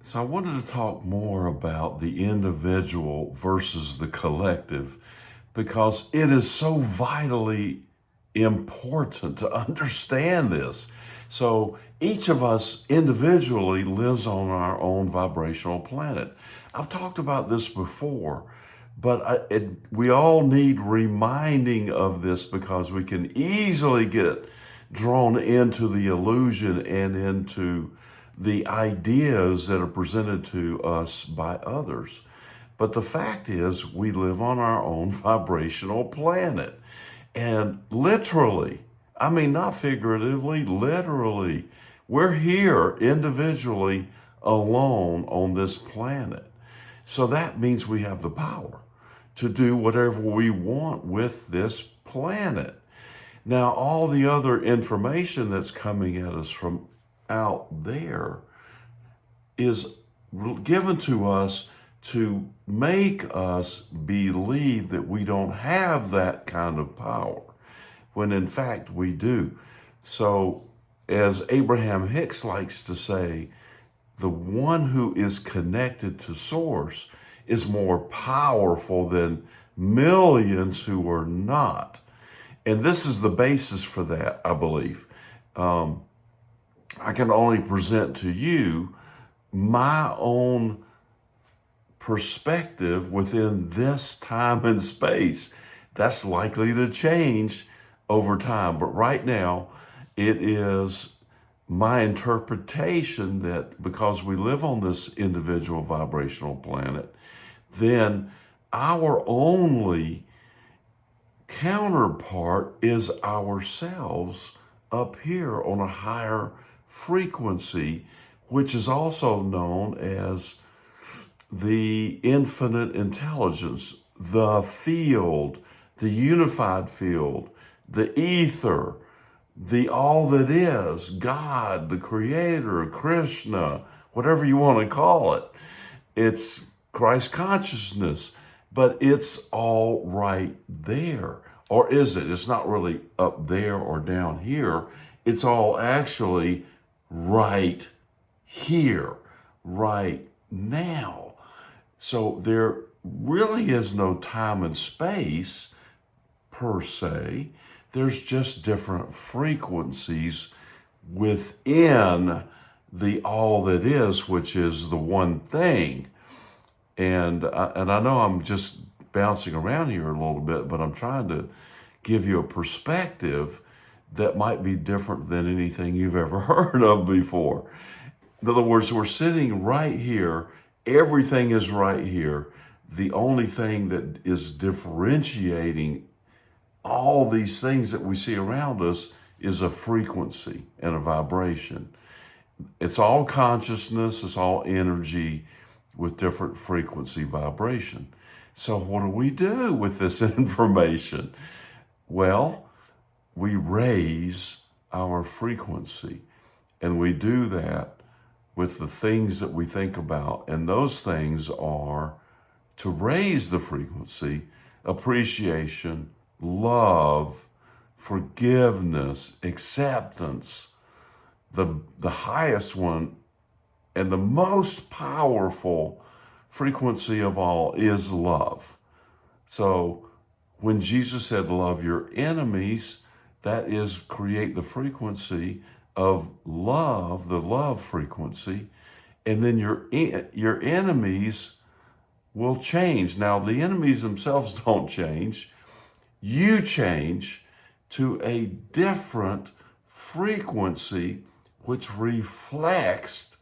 So I wanted to talk more about the individual versus the collective because it is so vitally important to understand this. So each of us individually lives on our own vibrational planet. I've talked about this before, but we all need reminding of this because we can easily get drawn into the illusion and into the ideas that are presented to us by others. But the fact is, we live on our own vibrational planet. And literally, I mean, not figuratively, literally, we're here individually alone on this planet. So that means we have the power to do whatever we want with this planet. Now, all the other information that's coming at us from out there is given to us to make us believe that we don't have that kind of power, when in fact we do. So, as Abraham Hicks likes to say, the one who is connected to Source is more powerful than millions who are not. And this is the basis for that, I believe. I can only present to you my own perspective within this time and space. That's likely to change over time. But right now, it is my interpretation that because we live on this individual vibrational planet, then our only counterpart is ourselves up here on a higher frequency, which is also known as the infinite intelligence, the field, the unified field, the ether, the all that is, God, the creator, Krishna, whatever you want to call it. It's Christ consciousness, but it's all right there. Or is it? It's not really up there or down here. It's all actually right here, right now. So there really is no time and space per se. There's just different frequencies within the all that is, which is the one thing. And I know I'm just bouncing around here a little bit, but I'm trying to give you a perspective that might be different than anything you've ever heard of before. In other words, we're sitting right here. Everything is right here. The only thing that is differentiating all these things that we see around us is a frequency and a vibration. It's all consciousness, it's all energy with different frequency vibration. So what do we do with this information? Well, we raise our frequency, and we do that with the things that we think about. And those things are to raise the frequency, appreciation, love, forgiveness, acceptance. The highest one and the most powerful frequency of all is love. So when Jesus said, love your enemies, that is create the frequency of love, the love frequency, and then your enemies will change. Now, the enemies themselves don't change. You change to a different frequency, which reflects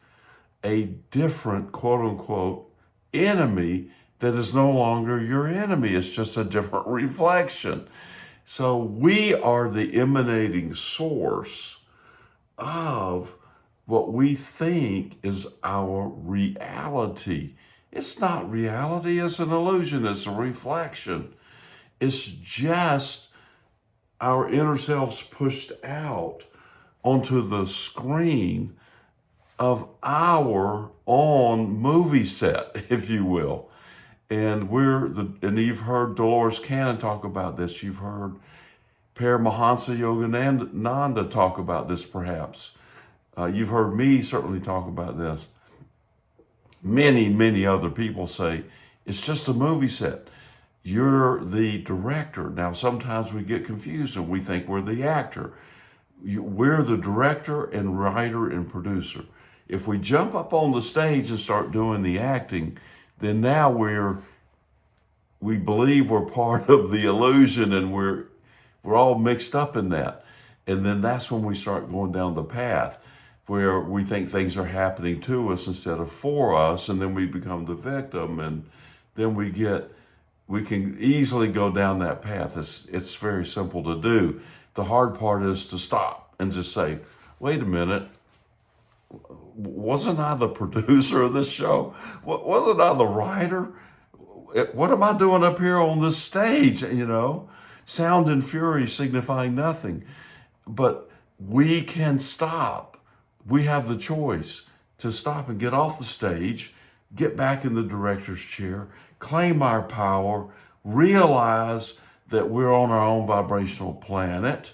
a different, quote unquote, enemy that is no longer your enemy. It's just a different reflection. So we are the emanating source of what we think is our reality. It's not reality, it's an illusion, it's a reflection. It's just our inner selves pushed out onto the screen of our own movie set, if you will. And and you've heard Dolores Cannon talk about this. You've heard Paramahansa Yogananda talk about this, perhaps. You've heard me certainly talk about this. Many other people say, it's just a movie set. You're the director. Now, sometimes we get confused and we think we're the actor. We're the director and writer and producer. If we jump up on the stage and start doing the acting, then now we believe we're part of the illusion, and we're all mixed up in that. And then that's when we start going down the path where we think things are happening to us instead of for us, and then we become the victim, and then we can easily go down that path. It's very simple to do. The hard part is to stop and just say, wait a minute, wasn't I the producer of this show? Wasn't I the writer? What am I doing up here on this stage? Sound and fury signifying nothing. But we can stop. We have the choice to stop and get off the stage, get back in the director's chair, claim our power, realize that we're on our own vibrational planet,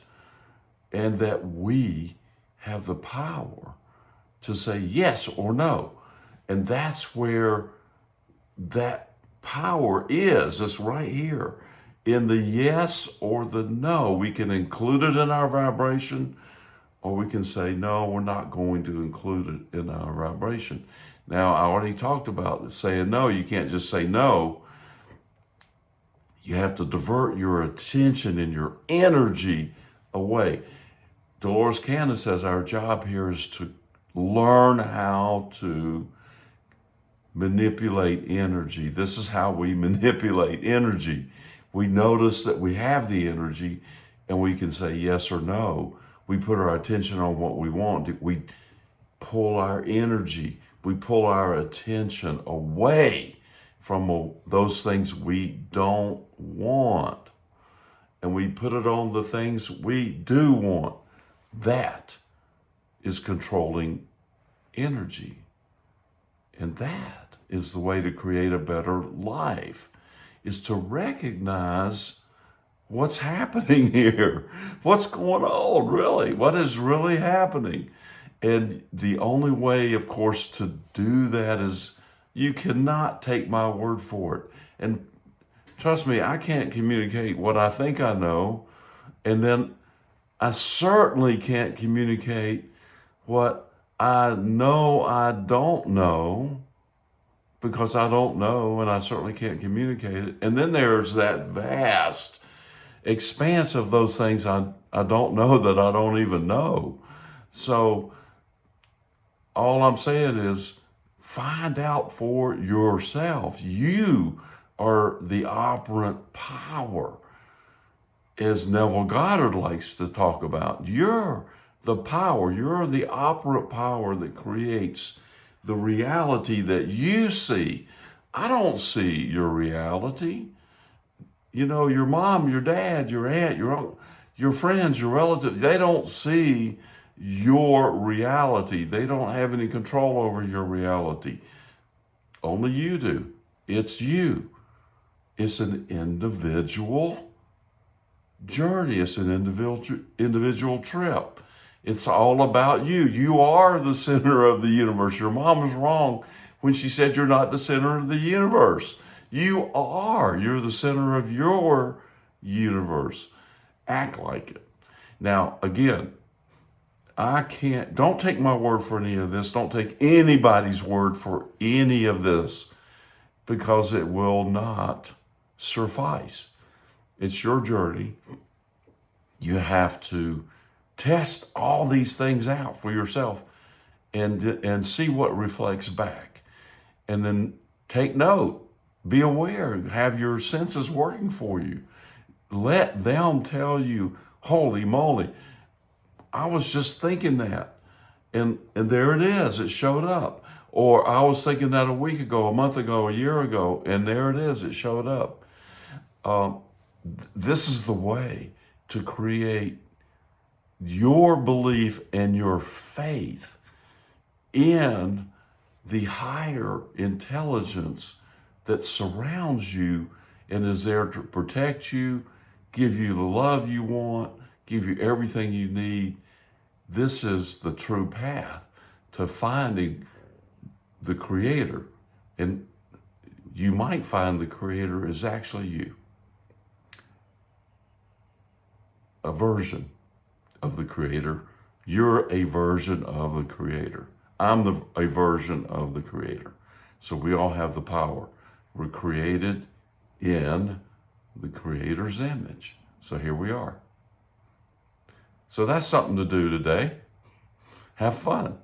and that we have the power to say yes or no. And that's where that power is. It's right here in the yes or the no. We can include it in our vibration, or we can say, no, we're not going to include it in our vibration. Now, I already talked about saying no. You can't just say no. You have to divert your attention and your energy away. Dolores Cannon says our job here is to learn how to manipulate energy. This is how we manipulate energy. We notice that we have the energy and we can say yes or no. We put our attention on what we want. We pull our energy, we pull our attention away from those things we don't want, and we put it on the things we do want. That is controlling energy. And that is the way to create a better life, is to recognize what's happening here. What's going on, really? What is really happening? And the only way, of course, to do that is you cannot take my word for it. And trust me, I can't communicate what I think I know. And then I certainly can't communicate what I know I don't know, because I don't know, and I certainly can't communicate it. And then there's that vast expanse of those things I don't know that I don't even know. So all I'm saying is find out for yourself. You are the operant power, as Neville Goddard likes to talk about. You're the power. You're the operant power that creates the reality that you see. I don't see your reality. Your mom, your dad, your aunt, your uncle, your friends, your relatives, they don't see your reality. They don't have any control over your reality. Only you do. It's you. It's an individual journey. It's an individual trip. It's all about you. You are the center of the universe. Your mom was wrong when she said you're not the center of the universe. You are. You're the center of your universe. Act like it. Now, again, don't take my word for any of this. Don't take anybody's word for any of this, because it will not suffice. It's your journey. You have to test all these things out for yourself and see what reflects back. And then take note. Be aware. Have your senses working for you. Let them tell you, holy moly, I was just thinking that. And there it is. It showed up. Or I was thinking that a week ago, a month ago, a year ago, and there it is. It showed up. This is the way to create your belief and your faith in the higher intelligence that surrounds you and is there to protect you, give you the love you want, give you everything you need. This is the true path to finding the Creator And you might find the Creator is actually you, a version of the Creator. You're a version of the Creator. I'm a version of the Creator. So we all have the power. We're created in the Creator's image. So here we are. So that's something to do today. Have fun.